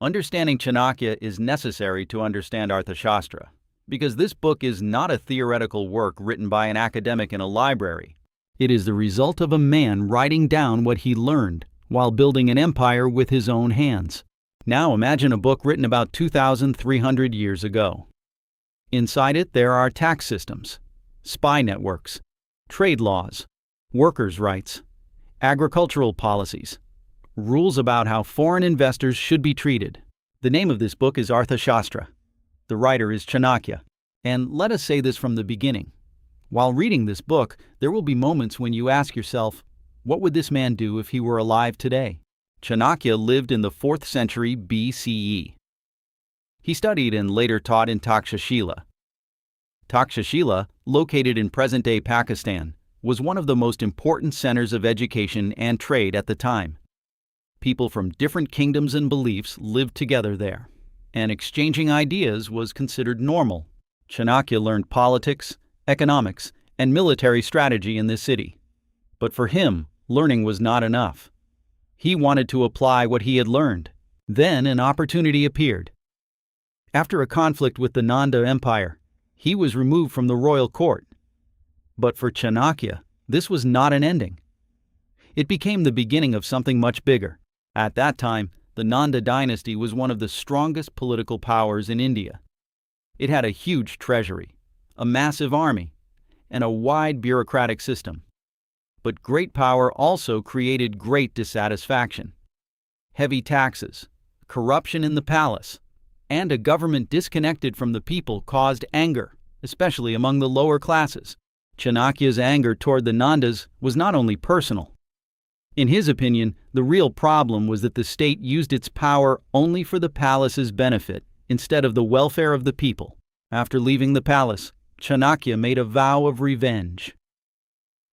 Understanding Chanakya is necessary to understand Arthashastra, because this book is not a theoretical work written by an academic in a library. It is the result of a man writing down what he learned while building an empire with his own hands. Now imagine a book written about 2,300 years ago. Inside it there are tax systems, spy networks, trade laws, workers' rights, agricultural policies, rules about how foreign investors should be treated. The name of this book is Arthashastra. The writer is Chanakya. And let us say this from the beginning. While reading this book, there will be moments when you ask yourself, what would this man do if he were alive today? Chanakya lived in the 4th century BCE. He studied and later taught in Taxashila. Taxashila, located in present-day Pakistan, was one of the most important centers of education and trade at the time. People from different kingdoms and beliefs lived together there, and exchanging ideas was considered normal. Chanakya learned politics, economics, and military strategy in this city. But for him, learning was not enough. He wanted to apply what he had learned. Then an opportunity appeared. After a conflict with the Nanda Empire, he was removed from the royal court. But for Chanakya, this was not an ending. It became the beginning of something much bigger. At that time, the Nanda dynasty was one of the strongest political powers in India. It had a huge treasury, a massive army, and a wide bureaucratic system. But great power also created great dissatisfaction. Heavy taxes, corruption in the palace, and a government disconnected from the people caused anger, especially among the lower classes. Chanakya's anger toward the Nandas was not only personal. In his opinion, the real problem was that the state used its power only for the palace's benefit instead of the welfare of the people. After leaving the palace, Chanakya made a vow of revenge.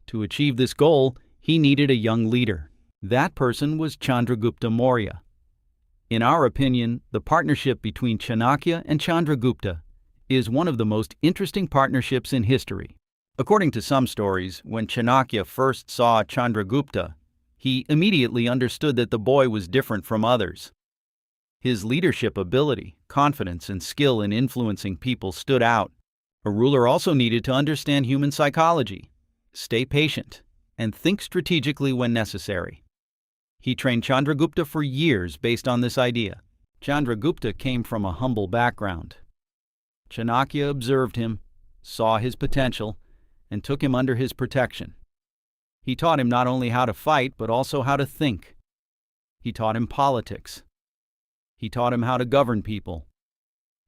To achieve this goal, he needed a young leader. That person was Chandragupta Maurya. In our opinion, the partnership between Chanakya and Chandragupta is one of the most interesting partnerships in history. According to some stories, when Chanakya first saw Chandragupta, he immediately understood that the boy was different from others. His leadership ability, confidence, and skill in influencing people stood out. A ruler also needed to understand human psychology, stay patient, and think strategically when necessary. He trained Chandragupta for years based on this idea. Chandragupta came from a humble background. Chanakya observed him, saw his potential, and took him under his protection. He taught him not only how to fight, but also how to think. He taught him politics. He taught him how to govern people.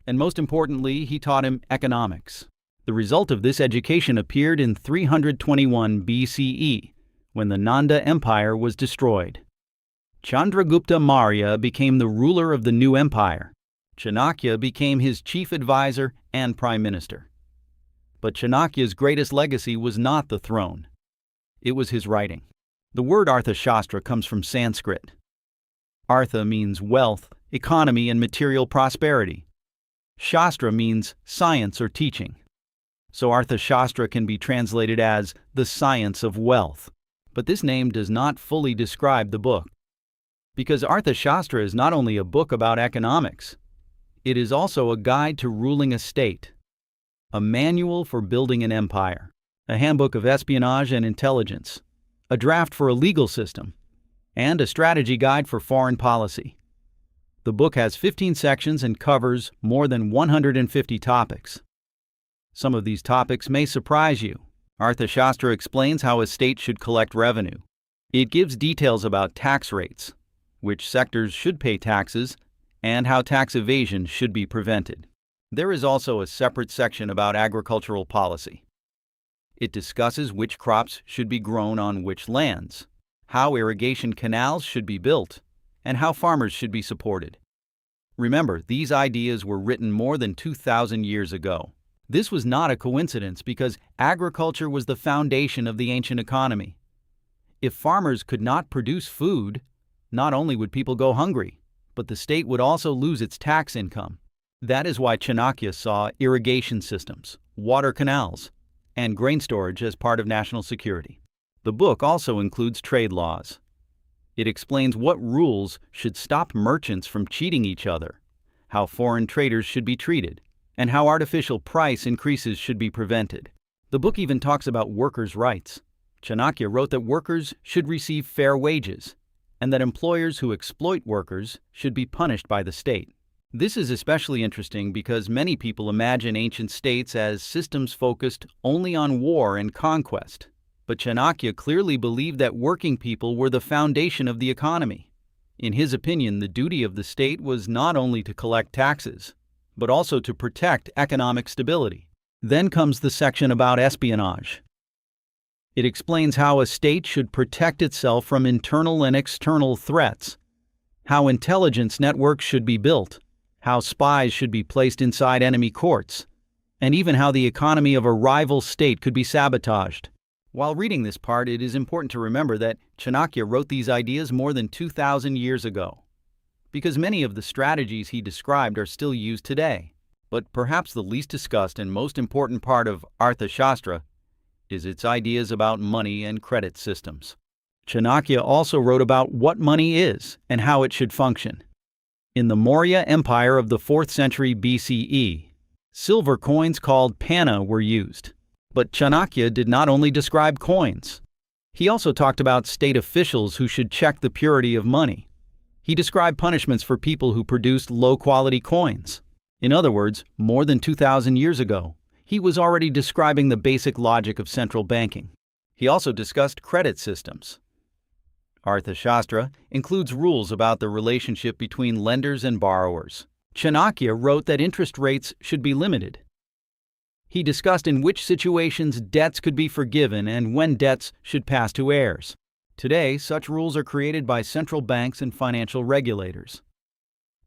And most importantly, he taught him economics. The result of this education appeared in 321 BCE, when the Nanda Empire was destroyed. Chandragupta Maurya became the ruler of the new empire. Chanakya became his chief advisor and prime minister. But Chanakya's greatest legacy was not the throne. It was his writing. The word Arthashastra comes from Sanskrit. Artha means wealth, economy, and material prosperity. Shastra means science or teaching. So Arthashastra can be translated as the science of wealth. But this name does not fully describe the book. Because Arthashastra is not only a book about economics, it is also a guide to ruling a state, a manual for building an empire, a handbook of espionage and intelligence, a draft for a legal system, and a strategy guide for foreign policy. The book has 15 sections and covers more than 150 topics. Some of these topics may surprise you. Arthashastra explains how a state should collect revenue. It gives details about tax rates, which sectors should pay taxes, and how tax evasion should be prevented. There is also a separate section about agricultural policy. It discusses which crops should be grown on which lands, how irrigation canals should be built, and how farmers should be supported. Remember, these ideas were written more than 2,000 years ago. This was not a coincidence because agriculture was the foundation of the ancient economy. If farmers could not produce food, not only would people go hungry, but the state would also lose its tax income. That is why Chanakya saw irrigation systems, water canals, and grain storage as part of national security. The book also includes trade laws. It explains what rules should stop merchants from cheating each other, how foreign traders should be treated, and how artificial price increases should be prevented. The book even talks about workers' rights. Chanakya wrote that workers should receive fair wages, and that employers who exploit workers should be punished by the state. This is especially interesting because many people imagine ancient states as systems focused only on war and conquest. But Chanakya clearly believed that working people were the foundation of the economy. In his opinion, the duty of the state was not only to collect taxes, but also to protect economic stability. Then comes the section about espionage. It explains how a state should protect itself from internal and external threats, how intelligence networks should be built, how spies should be placed inside enemy courts, and even how the economy of a rival state could be sabotaged. While reading this part, it is important to remember that Chanakya wrote these ideas more than 2,000 years ago, because many of the strategies he described are still used today. But perhaps the least discussed and most important part of Arthashastra is its ideas about money and credit systems. Chanakya also wrote about what money is and how it should function. In the Maurya Empire of the 4th century BCE, silver coins called panna were used. But Chanakya did not only describe coins. He also talked about state officials who should check the purity of money. He described punishments for people who produced low-quality coins. In other words, more than 2,000 years ago, he was already describing the basic logic of central banking. He also discussed credit systems. Arthashastra includes rules about the relationship between lenders and borrowers. Chanakya wrote that interest rates should be limited. He discussed in which situations debts could be forgiven and when debts should pass to heirs. Today, such rules are created by central banks and financial regulators.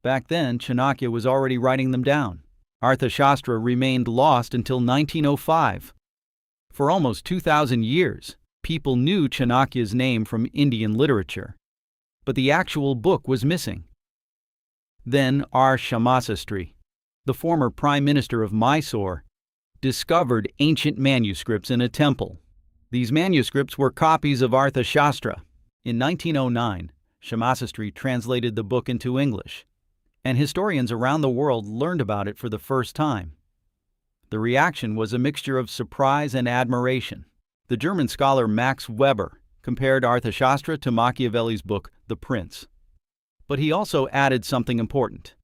Back then, Chanakya was already writing them down. Arthashastra remained lost until 1905. For almost 2,000 years, people knew Chanakya's name from Indian literature, but the actual book was missing. Then Arthashastra, the former prime minister of Mysore, discovered ancient manuscripts in a temple. These manuscripts were copies of Arthashastra. In 1909, Chanakya translated the book into English, and historians around the world learned about it for the first time. The reaction was a mixture of surprise and admiration. The German scholar Max Weber compared Arthashastra to Machiavelli's book, The Prince. But he also added something important.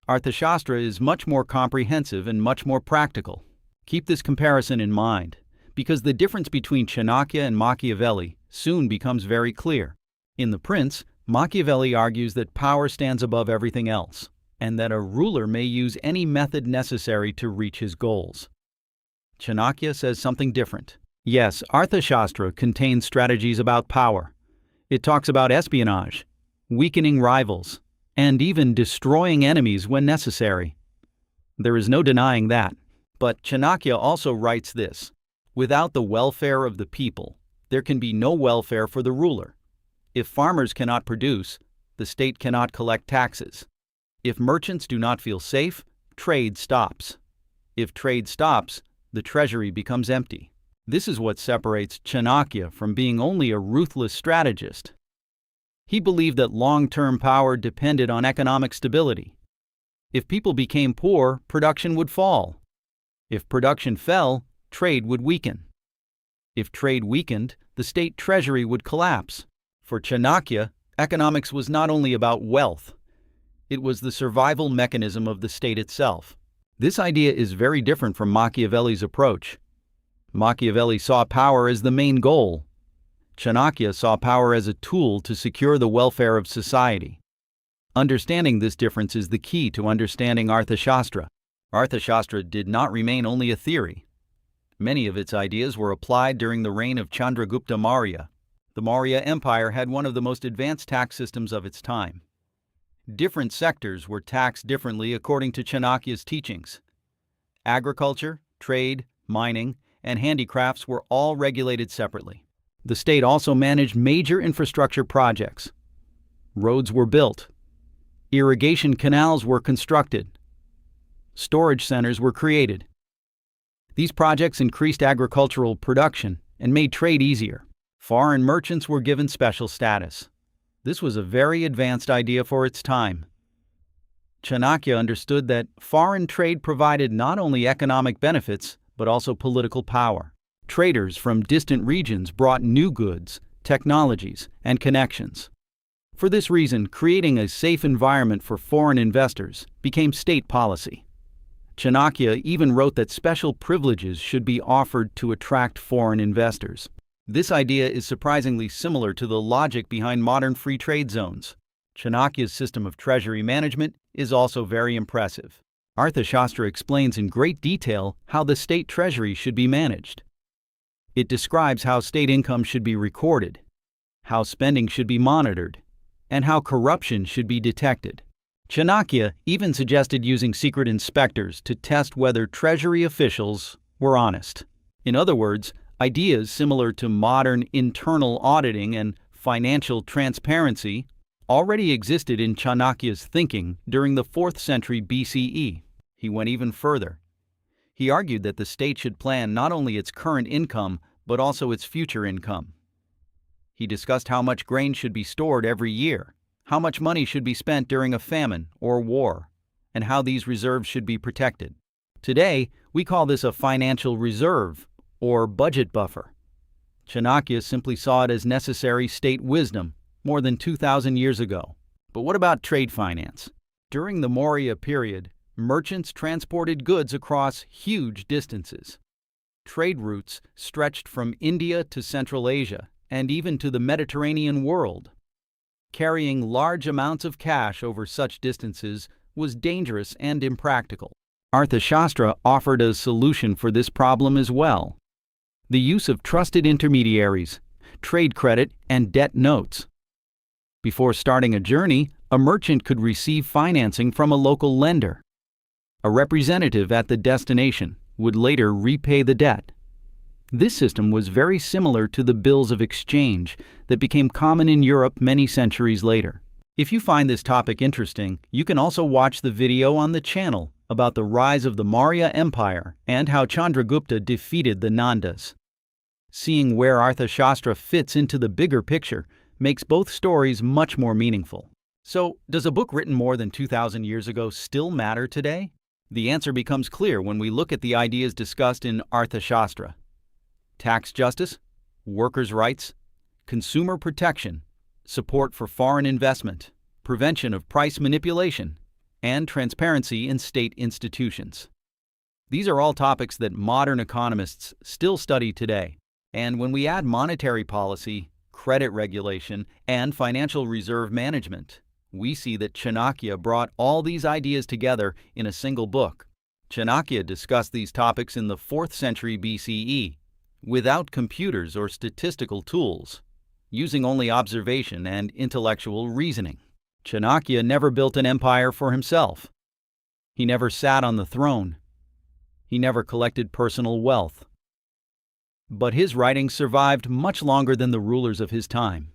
Arthashastra is much more comprehensive and much more practical. Keep this comparison in mind, because the difference between Chanakya and Machiavelli soon becomes very clear. In The Prince, Machiavelli argues that power stands above everything else, and that a ruler may use any method necessary to reach his goals. Chanakya says something different. Yes, Arthashastra contains strategies about power. It talks about espionage, weakening rivals, and even destroying enemies when necessary. There is no denying that. But Chanakya also writes this: without the welfare of the people, there can be no welfare for the ruler. If farmers cannot produce, the state cannot collect taxes. If merchants do not feel safe, trade stops. If trade stops, the treasury becomes empty. This is what separates Chanakya from being only a ruthless strategist. He believed that long-term power depended on economic stability. If people became poor, production would fall. If production fell, trade would weaken. If trade weakened, the state treasury would collapse. For Chanakya, economics was not only about wealth. It was the survival mechanism of the state itself. This idea is very different from Machiavelli's approach. Machiavelli saw power as the main goal. Chanakya saw power as a tool to secure the welfare of society. Understanding this difference is the key to understanding Arthashastra. Arthashastra did not remain only a theory. Many of its ideas were applied during the reign of Chandragupta Maurya. The Maurya Empire had one of the most advanced tax systems of its time. Different sectors were taxed differently according to Chanakya's teachings. Agriculture, trade, mining, and handicrafts were all regulated separately. The state also managed major infrastructure projects. Roads were built. Irrigation canals were constructed. Storage centers were created. These projects increased agricultural production and made trade easier. Foreign merchants were given special status. This was a very advanced idea for its time. Chanakya understood that foreign trade provided not only economic benefits, but also political power. Traders from distant regions brought new goods, technologies, and connections. For this reason, creating a safe environment for foreign investors became state policy. Chanakya even wrote that special privileges should be offered to attract foreign investors. This idea is surprisingly similar to the logic behind modern free trade zones. Chanakya's system of treasury management is also very impressive. Arthashastra explains in great detail how the state treasury should be managed. It describes how state income should be recorded, how spending should be monitored, and how corruption should be detected. Chanakya even suggested using secret inspectors to test whether treasury officials were honest. In other words, ideas similar to modern internal auditing and financial transparency already existed in Chanakya's thinking during the 4th century BCE. He went even further. He argued that the state should plan not only its current income, but also its future income. He discussed how much grain should be stored every year, how much money should be spent during a famine or war, and how these reserves should be protected. Today, we call this a financial reserve or budget buffer. Chanakya simply saw it as necessary state wisdom more than 2,000 years ago. But what about trade finance? During the Maurya period, merchants transported goods across huge distances. Trade routes stretched from India to Central Asia and even to the Mediterranean world. Carrying large amounts of cash over such distances was dangerous and impractical. Arthashastra offered a solution for this problem as well: the use of trusted intermediaries, trade credit, and debt notes. Before starting a journey, a merchant could receive financing from a local lender. A representative at the destination would later repay the debt. This system was very similar to the bills of exchange that became common in Europe many centuries later. If you find this topic interesting, you can also watch the video on the channel about the rise of the Maurya Empire and how Chandragupta defeated the Nandas. Seeing where Arthashastra fits into the bigger picture makes both stories much more meaningful. So, does a book written more than 2,000 years ago still matter today? The answer becomes clear when we look at the ideas discussed in Arthashastra: tax justice, workers' rights, consumer protection, support for foreign investment, prevention of price manipulation, and transparency in state institutions. These are all topics that modern economists still study today. And when we add monetary policy, credit regulation, and financial reserve management, we see that Chanakya brought all these ideas together in a single book. Chanakya discussed these topics in the 4th century BCE, without computers or statistical tools, using only observation and intellectual reasoning. Chanakya never built an empire for himself. He never sat on the throne. He never collected personal wealth. But his writings survived much longer than the rulers of his time.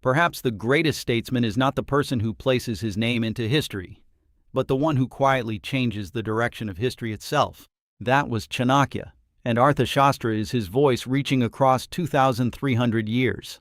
Perhaps the greatest statesman is not the person who places his name into history, but the one who quietly changes the direction of history itself. That was Chanakya, and Arthashastra is his voice reaching across 2,300 years.